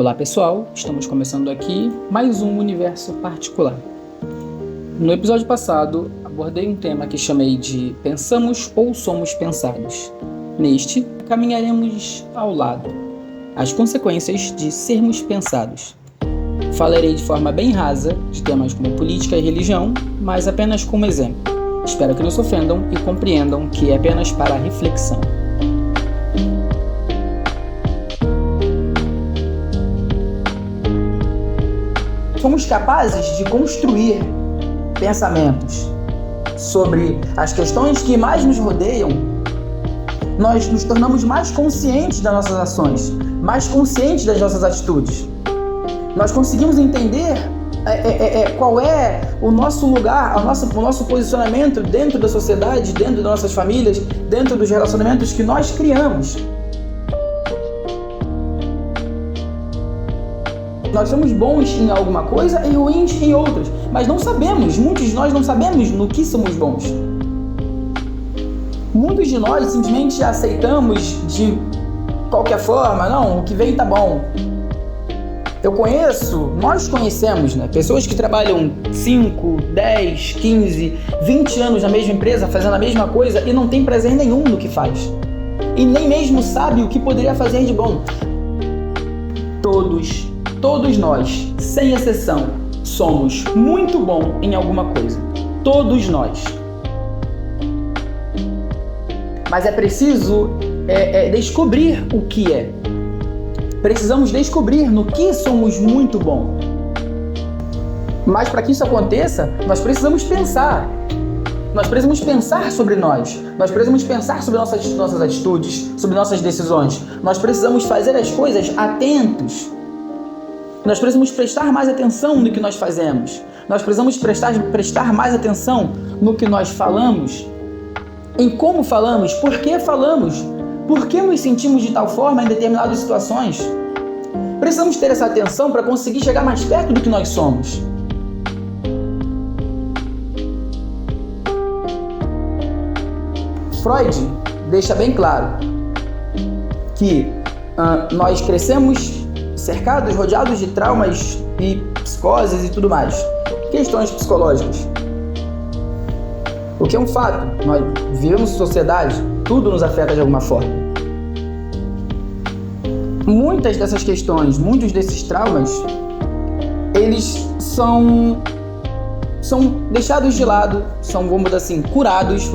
Olá pessoal, estamos começando aqui mais um Universo Particular. No episódio passado, abordei um tema que chamei de Pensamos ou Somos Pensados. Neste, caminharemos ao lado, as consequências de sermos pensados. Falarei de forma bem rasa de temas como política e religião, mas apenas como exemplo. Espero que não se ofendam e compreendam que é apenas para reflexão. Somos capazes de construir pensamentos sobre as questões que mais nos rodeiam. Nós nos tornamos mais conscientes das nossas ações, mais conscientes das nossas atitudes. Nós conseguimos entender qual é o nosso lugar, o nosso posicionamento dentro da sociedade, dentro das nossas famílias, dentro dos relacionamentos que nós criamos. Nós somos bons em alguma coisa e ruins em outras, mas não sabemos, muitos de nós não sabemos no que somos bons. Muitos de nós simplesmente aceitamos de qualquer forma, não, o que vem tá bom. Nós conhecemos, pessoas que trabalham 5, 10, 15, 20 anos na mesma empresa, fazendo a mesma coisa e não tem prazer nenhum no que faz. E nem mesmo sabe o que poderia fazer de bom. Todos nós, sem exceção, somos muito bons em alguma coisa. Todos nós. Mas é preciso descobrir o que é. Precisamos descobrir no que somos muito bons. Mas para que isso aconteça, nós precisamos pensar. Nós precisamos pensar sobre nós. Nós precisamos pensar sobre nossas atitudes, sobre nossas decisões. Nós precisamos fazer as coisas atentos. Nós precisamos prestar mais atenção no que nós fazemos. Nós precisamos prestar mais atenção no que nós falamos, em como falamos, por que falamos, por que nos sentimos de tal forma em determinadas situações. Precisamos ter essa atenção para conseguir chegar mais perto do que nós somos. Freud deixa bem claro que nós crescemos cercados, rodeados de traumas e psicoses e tudo mais. Questões psicológicas. O que é um fato, nós vivemos em sociedade, tudo nos afeta de alguma forma. Muitas dessas questões, muitos desses traumas, eles são deixados de lado, vamos dizer assim, curados,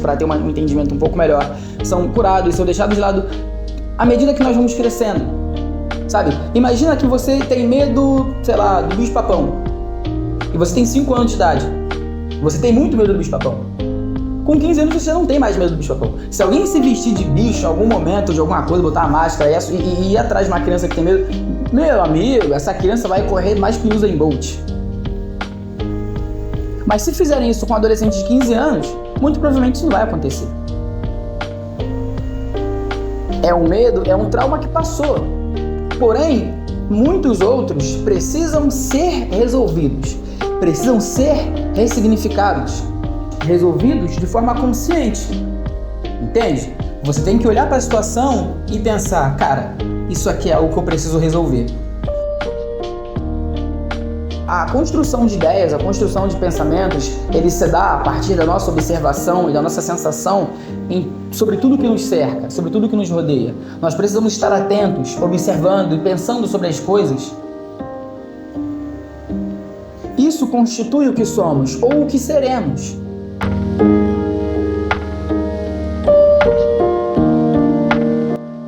para ter um entendimento um pouco melhor, são curados, são deixados de lado à medida que nós vamos crescendo. Sabe? Imagina que você tem medo, do bicho-papão. E você tem 5 anos de idade. Você tem muito medo do bicho-papão. Com 15 anos você não tem mais medo do bicho-papão. Se alguém se vestir de bicho em algum momento, de alguma coisa, botar a máscara e ir atrás de uma criança que tem medo, meu amigo, essa criança vai correr mais que o Usain Bolt. Mas se fizerem isso com um adolescente de 15 anos, muito provavelmente isso não vai acontecer. É um medo, é um trauma que passou. Porém, muitos outros precisam ser resolvidos, precisam ser ressignificados, resolvidos de forma consciente, entende? Você tem que olhar para a situação e pensar, cara, isso aqui é algo que eu preciso resolver. A construção de ideias, a construção de pensamentos, ele se dá a partir da nossa observação e da nossa sensação sobre tudo que nos cerca, sobre tudo que nos rodeia. Nós precisamos estar atentos, observando e pensando sobre as coisas. Isso constitui o que somos ou o que seremos.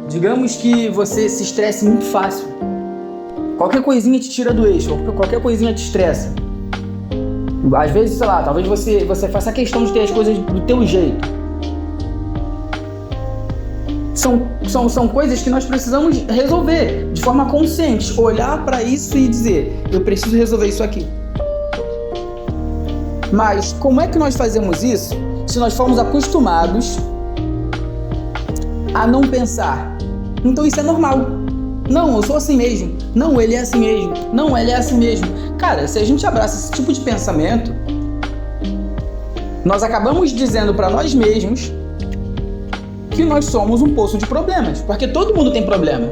Digamos que você se estresse muito fácil. Qualquer coisinha te tira do eixo, qualquer coisinha te estressa. Às vezes, talvez você faça questão de ter as coisas do teu jeito. São coisas que nós precisamos resolver de forma consciente. Olhar para isso e dizer, eu preciso resolver isso aqui. Mas como é que nós fazemos isso se nós formos acostumados a não pensar? Então isso é normal. Não, eu sou assim mesmo. Não, ele é assim mesmo. Não, ele é assim mesmo. Cara, se a gente abraça esse tipo de pensamento, nós acabamos dizendo para nós mesmos que nós somos um poço de problemas, porque todo mundo tem problema.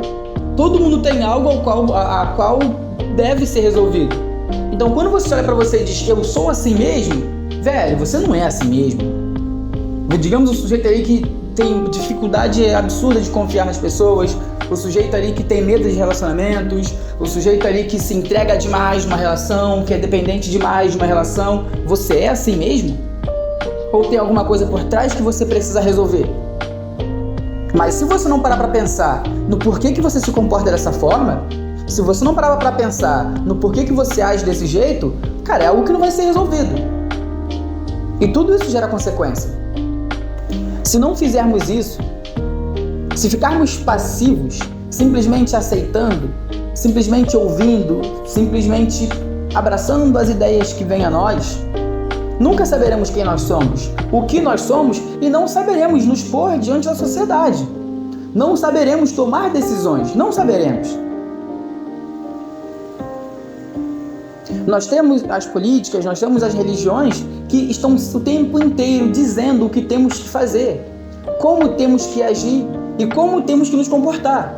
Todo mundo tem algo a qual deve ser resolvido. Então, quando você olha para você e diz, eu sou assim mesmo, velho, você não é assim mesmo. Digamos o sujeito aí que tem dificuldade absurda de confiar nas pessoas, o sujeito ali que tem medo de relacionamentos, o sujeito ali que se entrega demais numa relação, que é dependente demais de uma relação. Você é assim mesmo? Ou tem alguma coisa por trás que você precisa resolver? Mas se você não parar para pensar no porquê que você se comporta dessa forma, se você não parar para pensar no porquê que você age desse jeito, cara, é algo que não vai ser resolvido. E tudo isso gera consequência. Se não fizermos isso, se ficarmos passivos, simplesmente aceitando, simplesmente ouvindo, simplesmente abraçando as ideias que vêm a nós, nunca saberemos quem nós somos, o que nós somos, e não saberemos nos pôr diante da sociedade. Não saberemos tomar decisões, não saberemos. Nós temos as políticas, nós temos as religiões que estão o tempo inteiro dizendo o que temos que fazer, como temos que agir e como temos que nos comportar.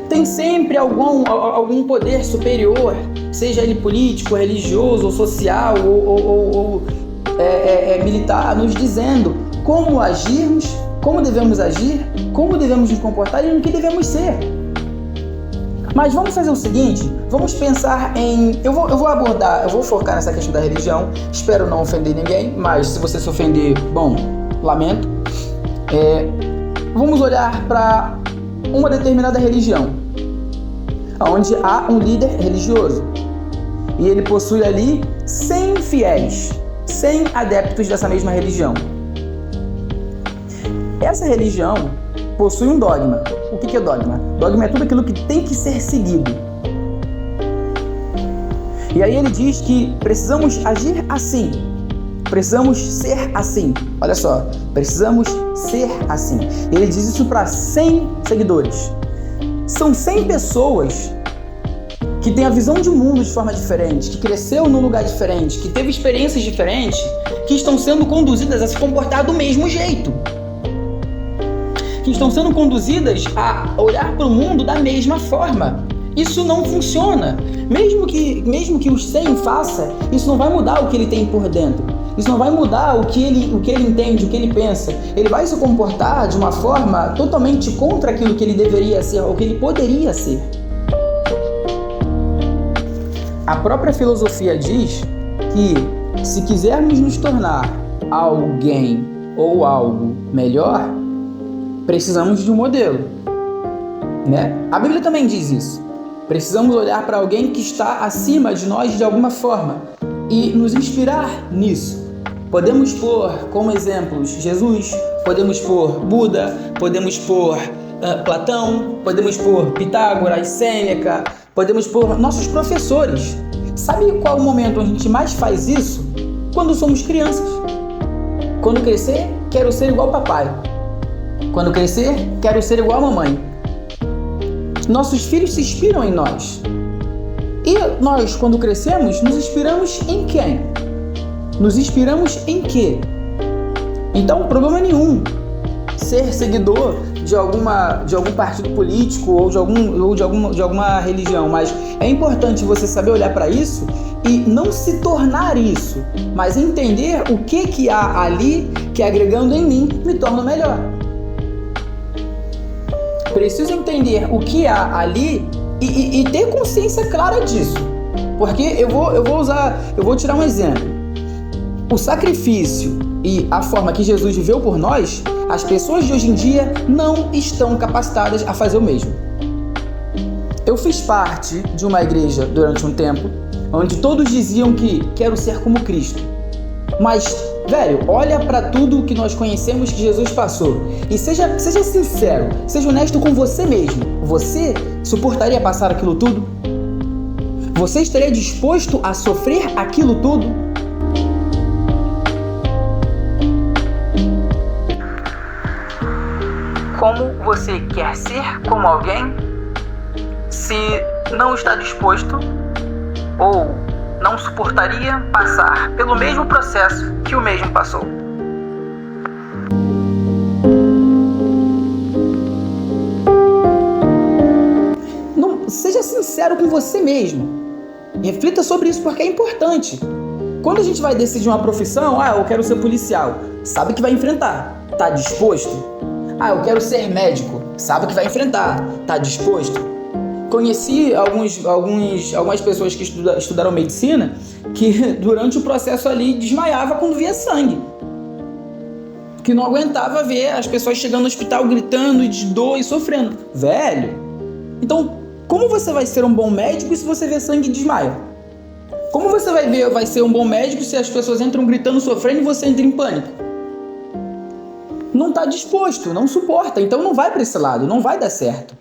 Tem sempre algum poder superior, seja ele político, religioso, ou social, ou militar, nos dizendo como agirmos, como devemos agir, como devemos nos comportar e no que devemos ser. Mas vamos fazer o seguinte, vamos pensar em... Eu vou focar nessa questão da religião, espero não ofender ninguém, mas se você se ofender, bom, lamento. Vamos olhar para uma determinada religião, onde há um líder religioso, e ele possui ali 100 fiéis, 100 adeptos dessa mesma religião. Essa religião possui um dogma. O que é dogma? Dogma é tudo aquilo que tem que ser seguido. E aí ele diz que precisamos agir assim, precisamos ser assim. Olha só, precisamos ser assim. Ele diz isso para 100 seguidores. São 100 pessoas que têm a visão de mundo de forma diferente, que cresceu num lugar diferente, que teve experiências diferentes, que estão sendo conduzidas a se comportar do mesmo jeito, que estão sendo conduzidas a olhar para o mundo da mesma forma. Isso não funciona. Mesmo que os 100 faça, isso não vai mudar o que ele tem por dentro. Isso não vai mudar o que ele entende, o que ele pensa. Ele vai se comportar de uma forma totalmente contra aquilo que ele deveria ser, ou que ele poderia ser. A própria filosofia diz que se quisermos nos tornar alguém ou algo melhor, precisamos de um modelo, né? A Bíblia também diz isso. Precisamos olhar para alguém que está acima de nós de alguma forma e nos inspirar nisso. Podemos pôr como exemplos Jesus, podemos pôr Buda, podemos pôr Platão, podemos pôr Pitágoras, Sêneca, podemos pôr nossos professores. Sabe qual o momento onde a gente mais faz isso? Quando somos crianças. Quando crescer, quero ser igual ao papai. Quando crescer, quero ser igual à mamãe. Nossos filhos se inspiram em nós. E nós, quando crescemos, nos inspiramos em quem? Nos inspiramos em quê? Então, problema nenhum ser seguidor de algum partido político ou de alguma religião, mas é importante você saber olhar para isso e não se tornar isso, mas entender o que há ali que, agregando em mim, me torna melhor. Preciso entender o que há ali e ter consciência clara disso. Porque eu vou tirar um exemplo. O sacrifício e a forma que Jesus viveu por nós, as pessoas de hoje em dia não estão capacitadas a fazer o mesmo. Eu fiz parte de uma igreja durante um tempo, onde todos diziam que quero ser como Cristo. Mas, velho, olha para tudo que nós conhecemos que Jesus passou. E seja sincero, seja honesto com você mesmo. Você suportaria passar aquilo tudo? Você estaria disposto a sofrer aquilo tudo? Como você quer ser como alguém se não está disposto ou não suportaria passar pelo mesmo processo que o mesmo passou? seja sincero com você mesmo. Reflita sobre isso porque é importante. Quando a gente vai decidir uma profissão, eu quero ser policial, sabe que vai enfrentar, tá disposto? Eu quero ser médico, sabe que vai enfrentar, tá disposto? Conheci algumas pessoas que estudaram medicina que durante o processo ali desmaiava quando via sangue. Que não aguentava ver as pessoas chegando no hospital gritando de dor e sofrendo. Velho, então como você vai ser um bom médico se você vê sangue e desmaia? Como você vai ser um bom médico se as pessoas entram gritando, sofrendo e você entra em pânico? Não está disposto, não suporta, então não vai para esse lado, não vai dar certo.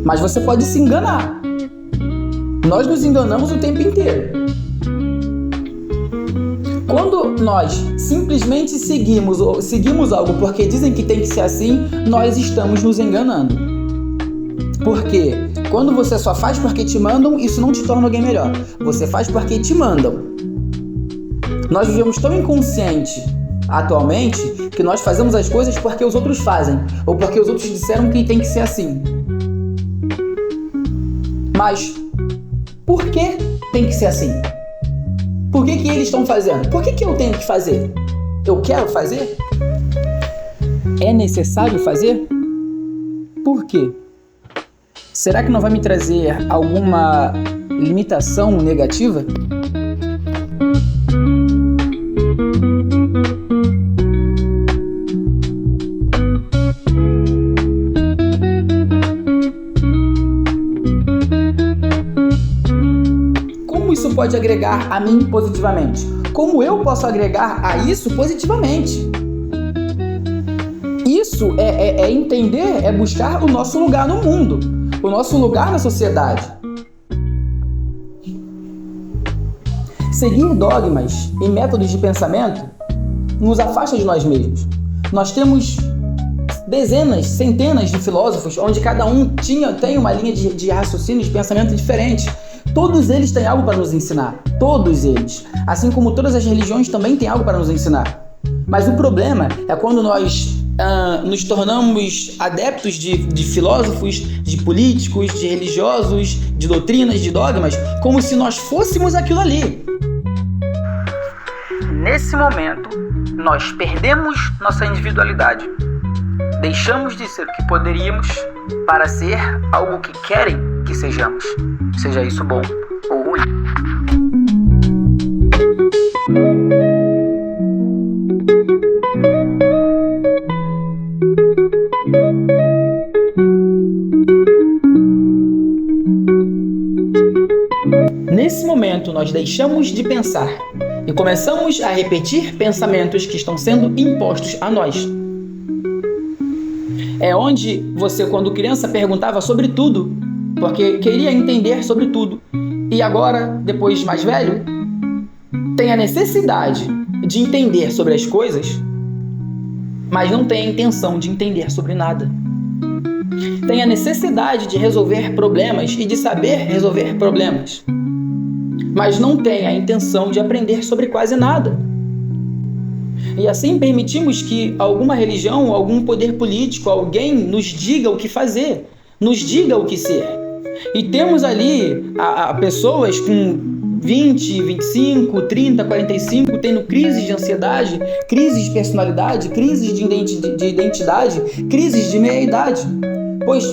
Mas você pode se enganar. Nós nos enganamos o tempo inteiro. Quando nós simplesmente seguimos algo porque dizem que tem que ser assim, nós estamos nos enganando. Porque quando você só faz porque te mandam, isso não te torna alguém melhor. Você faz porque te mandam. Nós vivemos tão inconsciente atualmente que nós fazemos as coisas porque os outros fazem, ou porque os outros disseram que tem que ser assim. Mas por que tem que ser assim? Por que eles estão fazendo? Por que eu tenho que fazer? Eu quero fazer? É necessário fazer? Por quê? Será que não vai me trazer alguma limitação negativa? Como isso pode agregar a mim positivamente? Como eu posso agregar a isso positivamente? Isso é entender, é buscar o nosso lugar no mundo, o nosso lugar na sociedade. Seguir dogmas e métodos de pensamento nos afasta de nós mesmos. Nós temos dezenas, centenas de filósofos, onde cada um tem uma linha de raciocínio, de pensamento diferente. Todos eles têm algo para nos ensinar. Todos eles. Assim como todas as religiões também têm algo para nos ensinar. Mas o problema é quando nós nos tornamos adeptos de filósofos, de políticos, de religiosos, de doutrinas, de dogmas, como se nós fôssemos aquilo ali. Nesse momento, nós perdemos nossa individualidade. Deixamos de ser o que poderíamos para ser algo que querem que sejamos, seja isso bom ou ruim. Nesse momento, nós deixamos de pensar e começamos a repetir pensamentos que estão sendo impostos a nós. É onde você, quando criança, perguntava sobre tudo, porque queria entender sobre tudo. E agora, depois de mais velho, tem a necessidade de entender sobre as coisas, mas não tem a intenção de entender sobre nada. Tem a necessidade de resolver problemas e de saber resolver problemas, mas não tem a intenção de aprender sobre quase nada. E assim permitimos que alguma religião, algum poder político, alguém nos diga o que fazer, nos diga o que ser. E temos ali pessoas com 20, 25, 30, 45, tendo crises de ansiedade, crises de personalidade, crises de identidade, crises de meia-idade. Pois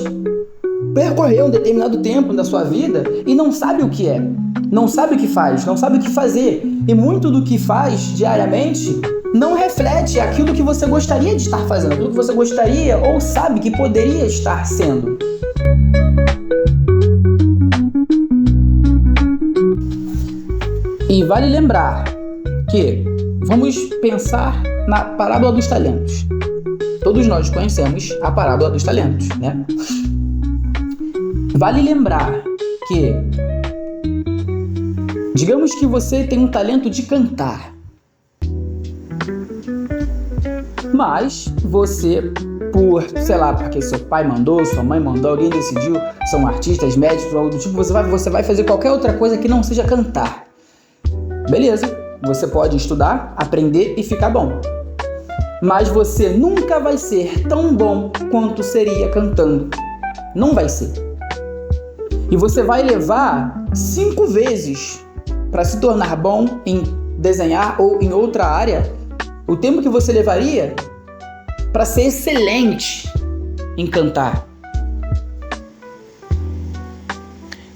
percorreu um determinado tempo da sua vida e não sabe o que é, não sabe o que faz, não sabe o que fazer. E muito do que faz diariamente não reflete aquilo que você gostaria de estar fazendo, aquilo que você gostaria ou sabe que poderia estar sendo. E vale lembrar que vamos pensar na parábola dos talentos. Todos nós conhecemos a parábola dos talentos, né? Vale lembrar que, digamos que você tem um talento de cantar, mas você, porque seu pai mandou, sua mãe mandou, alguém decidiu, são artistas, médicos, algo do tipo, você vai fazer qualquer outra coisa que não seja cantar. Beleza, você pode estudar, aprender e ficar bom. Mas você nunca vai ser tão bom quanto seria cantando. Não vai ser. E você vai levar 5 vezes para se tornar bom em desenhar ou em outra área o tempo que você levaria para ser excelente em cantar.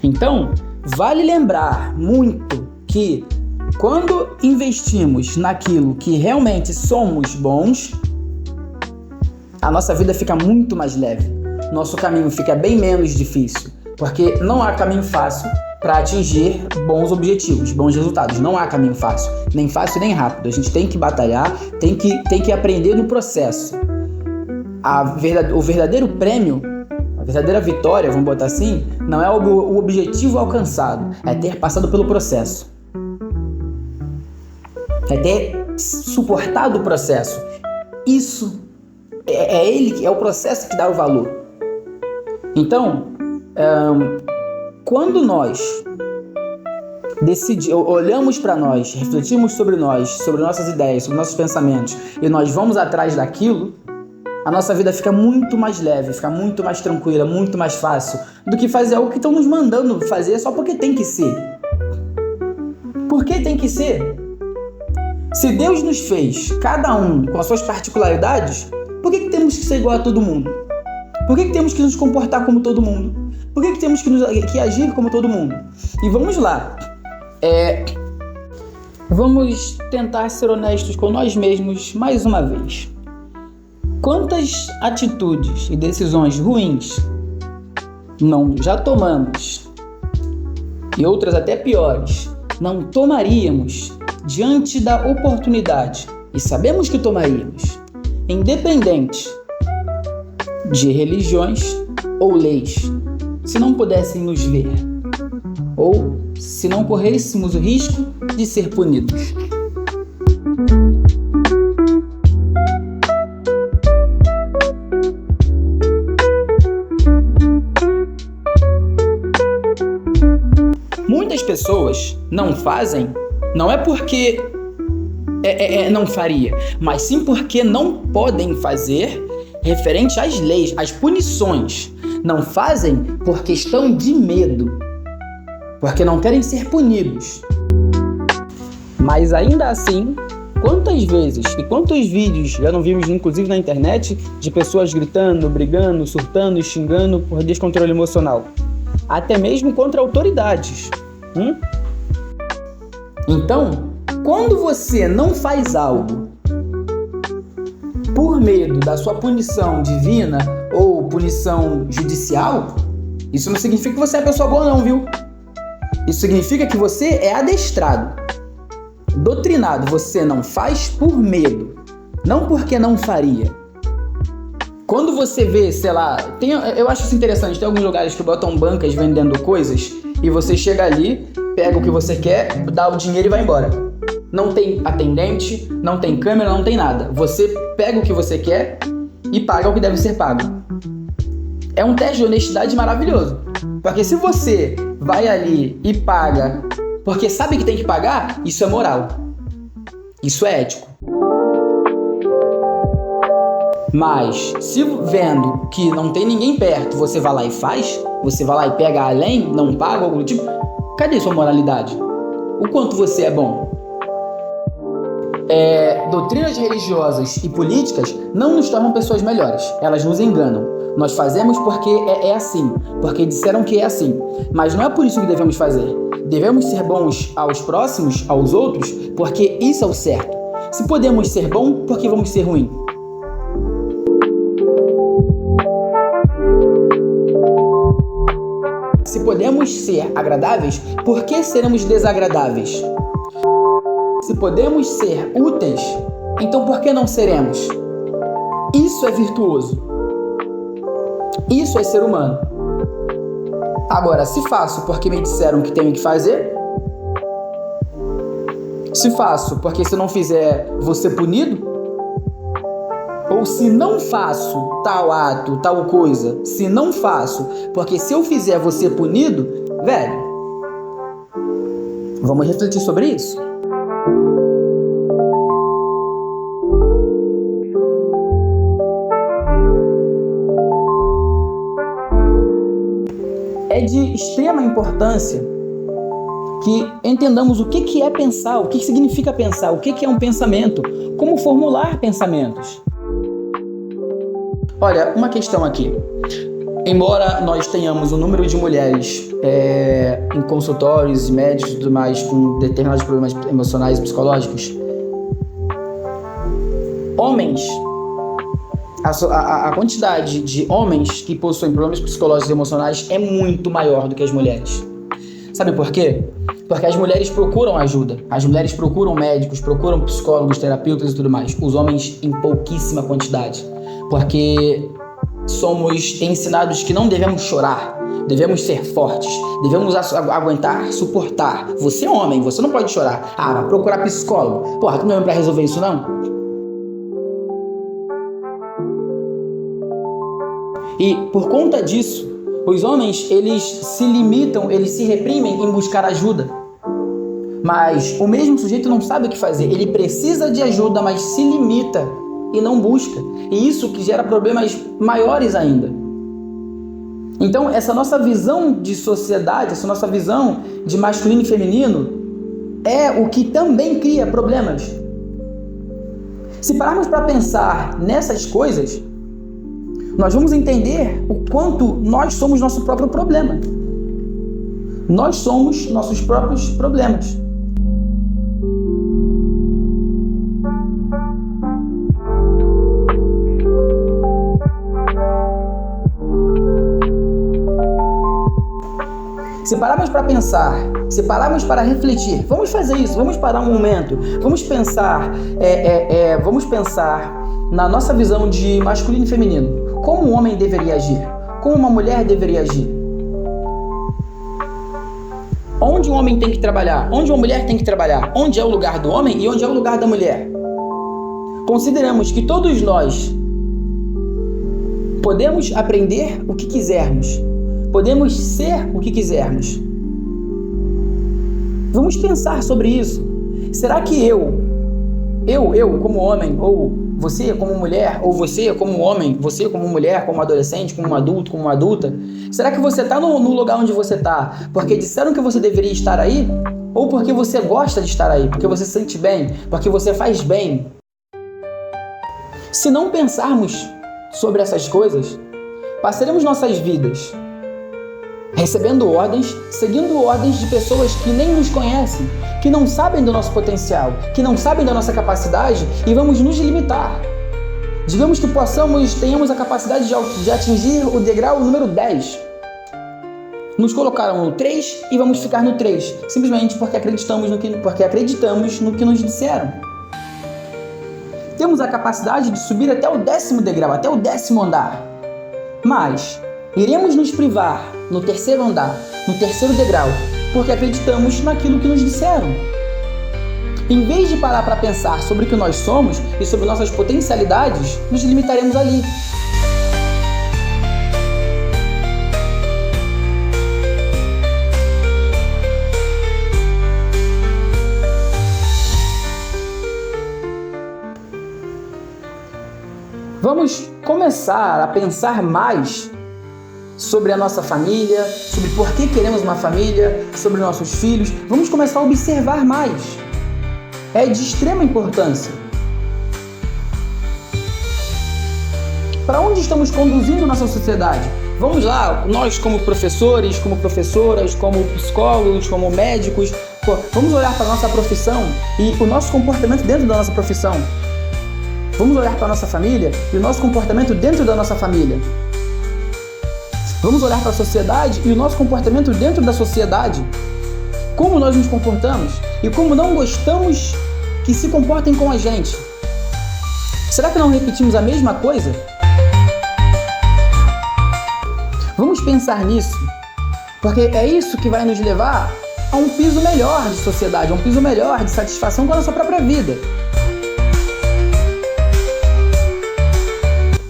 Então, vale lembrar muito que quando investimos naquilo que realmente somos bons, a nossa vida fica muito mais leve. Nosso caminho fica bem menos difícil, porque não há caminho fácil para atingir bons objetivos, bons resultados. Não há caminho fácil, nem rápido. A gente tem que batalhar, tem que aprender no processo. O verdadeiro prêmio, a verdadeira vitória, vamos botar assim, não é o objetivo alcançado, é ter passado pelo processo. É ter suportado o processo. Isso é o processo que dá o valor. Então, quando nós olhamos para nós, refletimos sobre nós, sobre nossas ideias, sobre nossos pensamentos, e nós vamos atrás daquilo, a nossa vida fica muito mais leve, fica muito mais tranquila, muito mais fácil do que fazer algo que estão nos mandando fazer só porque tem que ser. Por que tem que ser? Se Deus nos fez, cada um com as suas particularidades, por que temos que ser igual a todo mundo? Por que temos que nos comportar como todo mundo? Por que temos que agir como todo mundo? E vamos lá. Vamos tentar ser honestos com nós mesmos mais uma vez. Quantas atitudes e decisões ruins não já tomamos, e outras até piores, não tomaríamos diante da oportunidade, e sabemos que tomaríamos, independente de religiões ou leis, se não pudessem nos ver, ou se não corrêssemos o risco de ser punidos. Muitas pessoas não fazem, não é porque não faria, mas sim porque não podem fazer referente às leis, às punições. Não fazem por questão de medo, porque não querem ser punidos. Mas ainda assim, quantas vezes e quantos vídeos já não vimos, inclusive na internet, de pessoas gritando, brigando, surtando e xingando por descontrole emocional? Até mesmo contra autoridades. Então, quando você não faz algo por medo da sua punição divina ou punição judicial, isso não significa que você é pessoa boa não, viu? Isso significa que você é adestrado, doutrinado. Você não faz por medo, não porque não faria. Quando você vê, sei lá, eu acho isso interessante, tem alguns lugares que botam bancas vendendo coisas e você chega ali, pega o que você quer, dá o dinheiro e vai embora. Não tem atendente, não tem câmera, não tem nada. Você pega o que você quer e paga o que deve ser pago. É um teste de honestidade maravilhoso. Porque se você vai ali e paga porque sabe que tem que pagar, isso é moral. Isso é ético. Mas se vendo que não tem ninguém perto, você vai lá e faz, você vai lá e pega além, não paga, algo do tipo, cadê sua moralidade? O quanto você é bom? Doutrinas religiosas e políticas não nos tornam pessoas melhores, elas nos enganam. Nós fazemos porque é assim, porque disseram que é assim, mas não é por isso que devemos fazer. Devemos ser bons aos próximos, aos outros, porque isso é o certo. Se podemos ser bons, por que vamos ser ruins? Se podemos ser agradáveis, por que seremos desagradáveis? Se podemos ser úteis, então por que não seremos? Isso é virtuoso. Isso é ser humano. Agora, se faço porque me disseram que tenho que fazer, se faço porque se não fizer vou ser punido, ou se não faço tal ato, tal coisa, se não faço porque se eu fizer vou ser punido, velho, vamos refletir sobre isso. é de extrema importância que entendamos o que é pensar, o que significa pensar, o que é um pensamento, como formular pensamentos. Olha, uma questão aqui. Embora nós tenhamos um número de mulheres em consultórios, médicos e tudo mais com determinados problemas emocionais e psicológicos, homens, a quantidade de homens que possuem problemas psicológicos e emocionais é muito maior do que as mulheres. Sabe por quê? Porque as mulheres procuram ajuda, as mulheres procuram médicos, procuram psicólogos, terapeutas e tudo mais. Os homens em pouquíssima quantidade, porque somos ensinados que não devemos chorar, devemos ser fortes, devemos aguentar, suportar. Você é homem, você não pode chorar. Vai procurar psicólogo. Porra, tu não é pra resolver isso não? E por conta disso, os homens, eles se limitam, eles se reprimem em buscar ajuda. Mas o mesmo sujeito não sabe o que fazer. Ele precisa de ajuda, mas se limita e não busca. E isso que gera problemas maiores ainda. Então, essa nossa visão de sociedade, essa nossa visão de masculino e feminino é o que também cria problemas. Se pararmos para pensar nessas coisas, nós vamos entender o quanto nós somos nosso próprio problema. Nós somos nossos próprios problemas. Se pararmos para pensar, se pararmos para refletir, vamos fazer isso, vamos parar um momento, vamos pensar na nossa visão de masculino e feminino. Como um homem deveria agir? Como uma mulher deveria agir? Onde um homem tem que trabalhar? Onde uma mulher tem que trabalhar? Onde é o lugar do homem e onde é o lugar da mulher? Consideramos que todos nós podemos aprender o que quisermos. Podemos ser o que quisermos. Vamos pensar sobre isso. Será que eu como homem, ou você como mulher, ou você como homem, você como mulher, como adolescente, como adulto, como adulta, será que você está no lugar onde você está porque disseram que você deveria estar aí? Ou porque você gosta de estar aí, porque você se sente bem, porque você faz bem? Se não pensarmos sobre essas coisas, passaremos nossas vidas recebendo ordens, seguindo ordens de pessoas que nem nos conhecem, que não sabem do nosso potencial, que não sabem da nossa capacidade e vamos nos limitar. Digamos que tenhamos a capacidade de atingir o degrau número 10. Nos colocaram no 3 e vamos ficar no 3, simplesmente porque acreditamos no que nos disseram. Temos a capacidade de subir até o 10º degrau, até o 10º andar. Mas iremos nos privar no 3º andar, no 3º degrau, porque acreditamos naquilo que nos disseram. Em vez de parar para pensar sobre o que nós somos e sobre nossas potencialidades, nos limitaremos ali. Vamos começar a pensar mais sobre a nossa família, sobre por que queremos uma família, sobre nossos filhos. Vamos começar a observar mais. É de extrema importância. Para onde estamos conduzindo nossa sociedade? Vamos lá, nós como professores, como professoras, como psicólogos, como médicos, vamos olhar para a nossa profissão e o nosso comportamento dentro da nossa profissão. Vamos olhar para a nossa família e o nosso comportamento dentro da nossa família. Vamos olhar para a sociedade e o nosso comportamento dentro da sociedade. Como nós nos comportamos e como não gostamos que se comportem com a gente. Será que não repetimos a mesma coisa? Vamos pensar nisso, porque é isso que vai nos levar a um piso melhor de sociedade, a um piso melhor de satisfação com a nossa própria vida.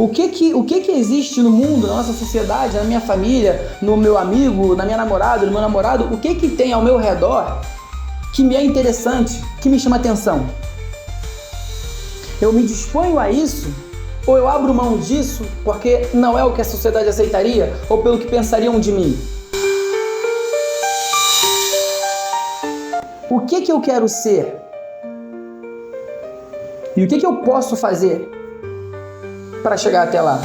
O que existe no mundo, na nossa sociedade, na minha família, no meu amigo, na minha namorada, no meu namorado, o que tem ao meu redor que me é interessante, que me chama atenção? Eu me disponho a isso? Ou eu abro mão disso porque não é o que a sociedade aceitaria ou pelo que pensariam de mim? o que que eu quero ser? E o que que eu posso fazer para chegar até lá?